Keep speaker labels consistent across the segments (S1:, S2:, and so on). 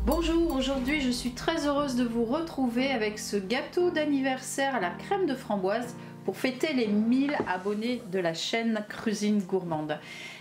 S1: Bonjour, aujourd'hui je suis très heureuse de vous retrouver avec ce gâteau d'anniversaire à la crème de framboise pour fêter les 1000 abonnés de la chaîne Cuisine Gourmande.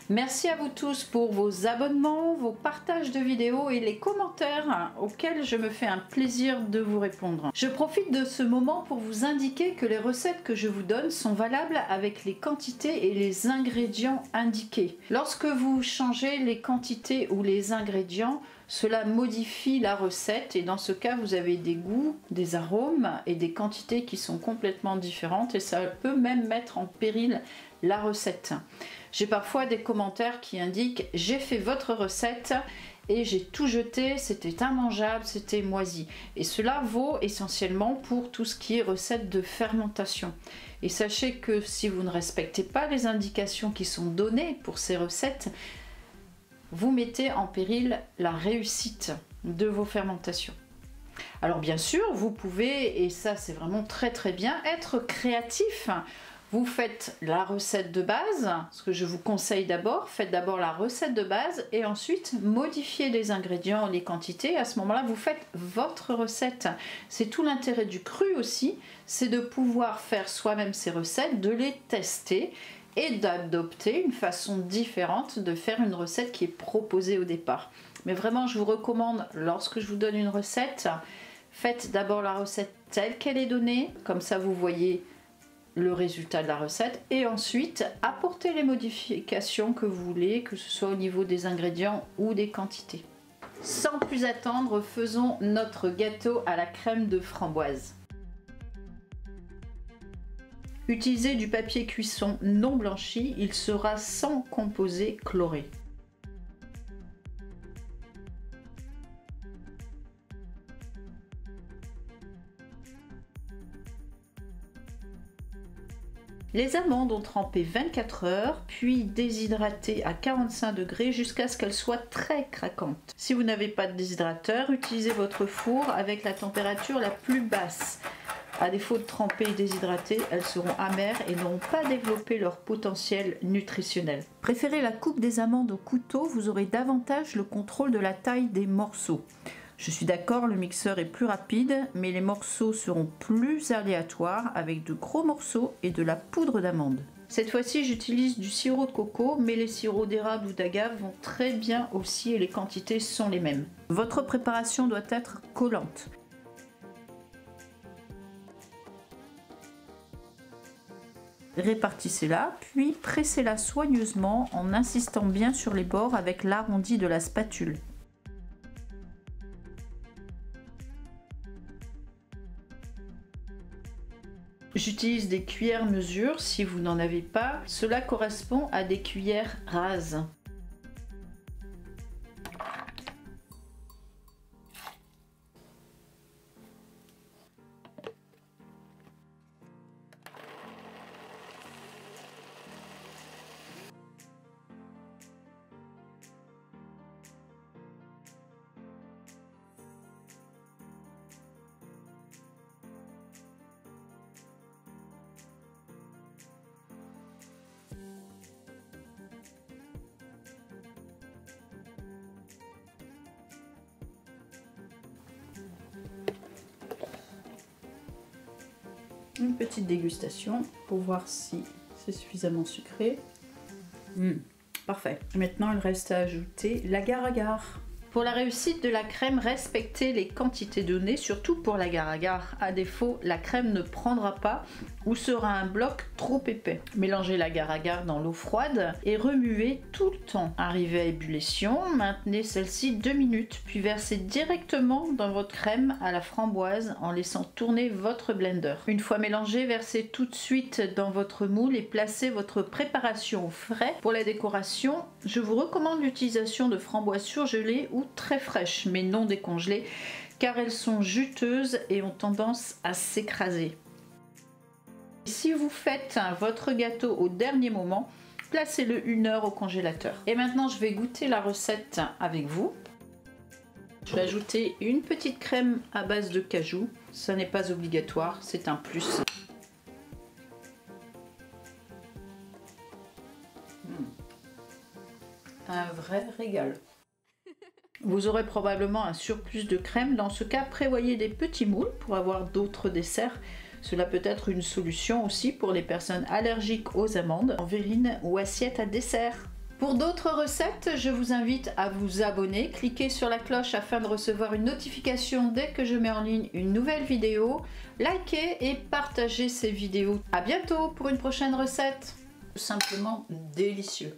S1: Merci à vous tous pour vos abonnements, vos partages de vidéos et les commentaires auxquels je me fais un plaisir de vous répondre. Je profite de ce moment pour vous indiquer que les recettes que je vous donne sont valables avec les quantités et les ingrédients indiqués. Lorsque vous changez les quantités ou les ingrédients, cela modifie la recette et dans ce cas vous avez des goûts, des arômes et des quantités qui sont complètement différentes et ça peut même mettre en péril la recette. J'ai parfois des commentaires qui indiquent j'ai fait votre recette et j'ai tout jeté, c'était immangeable, c'était moisi. Et cela vaut essentiellement pour tout ce qui est recette de fermentation. Et sachez que si vous ne respectez pas les indications qui sont données pour ces recettes, vous mettez en péril la réussite de vos fermentations. Alors bien sûr, vous pouvez, et ça c'est vraiment très bien, être créatif. Vous faites la recette de base, ce que je vous conseille d'abord, faites d'abord la recette de base et ensuite modifiez les ingrédients, les quantités. À ce moment-là, vous faites votre recette. C'est tout l'intérêt du cru aussi, c'est de pouvoir faire soi-même ces recettes, de les tester et d'adopter une façon différente de faire une recette qui est proposée au départ. Mais vraiment, je vous recommande, lorsque je vous donne une recette, faites d'abord la recette telle qu'elle est donnée, comme ça vous voyez le résultat de la recette et ensuite apportez les modifications que vous voulez, que ce soit au niveau des ingrédients ou des quantités. Sans plus attendre, faisons notre gâteau à la crème de framboise. Utilisez du papier cuisson non blanchi, il sera sans composé chloré. Les amandes ont trempé 24 heures, puis déshydratées à 45 degrés jusqu'à ce qu'elles soient très craquantes. Si vous n'avez pas de déshydrateur, utilisez votre four avec la température la plus basse. À défaut de tremper et déshydrater, elles seront amères et n'auront pas développé leur potentiel nutritionnel. Préférez la coupe des amandes au couteau, vous aurez davantage le contrôle de la taille des morceaux. Je suis d'accord, le mixeur est plus rapide, mais les morceaux seront plus aléatoires avec de gros morceaux et de la poudre d'amande. Cette fois-ci, j'utilise du sirop de coco, mais les sirops d'érable ou d'agave vont très bien aussi et les quantités sont les mêmes. Votre préparation doit être collante. Répartissez-la, puis pressez-la soigneusement en insistant bien sur les bords avec l'arrondi de la spatule. J'utilise des cuillères mesure si vous n'en avez pas. Cela correspond à des cuillères rases. Une petite dégustation pour voir si c'est suffisamment sucré. Parfait. Maintenant, il reste à ajouter l'agar-agar. Pour la réussite de la crème, respectez les quantités données, surtout pour l'agar-agar. À défaut, la crème ne prendra pas ou sera un bloc trop épais. Mélangez l'agar-agar dans l'eau froide et remuez tout le temps. Arrivé à ébullition, maintenez celle-ci 2 minutes, puis versez directement dans votre crème à la framboise en laissant tourner votre blender. Une fois mélangé, versez tout de suite dans votre moule et placez votre préparation au frais. Pour la décoration, je vous recommande l'utilisation de framboises surgelées ou très fraîches, mais non décongelées, car elles sont juteuses et ont tendance à s'écraser. Si vous faites votre gâteau au dernier moment, placez-le 1 heure au congélateur. Et maintenant, je vais goûter la recette avec vous. Je vais ajouter une petite crème à base de cajou. Ça n'est pas obligatoire, c'est un plus. Un vrai régal. Vous aurez probablement un surplus de crème. Dans ce cas, prévoyez des petits moules pour avoir d'autres desserts. Cela peut être une solution aussi pour les personnes allergiques aux amandes, en verrine ou assiette à dessert. Pour d'autres recettes, je vous invite à vous abonner, cliquez sur la cloche afin de recevoir une notification dès que je mets en ligne une nouvelle vidéo. Likez et partagez ces vidéos. À bientôt pour une prochaine recette. Tout simplement délicieux.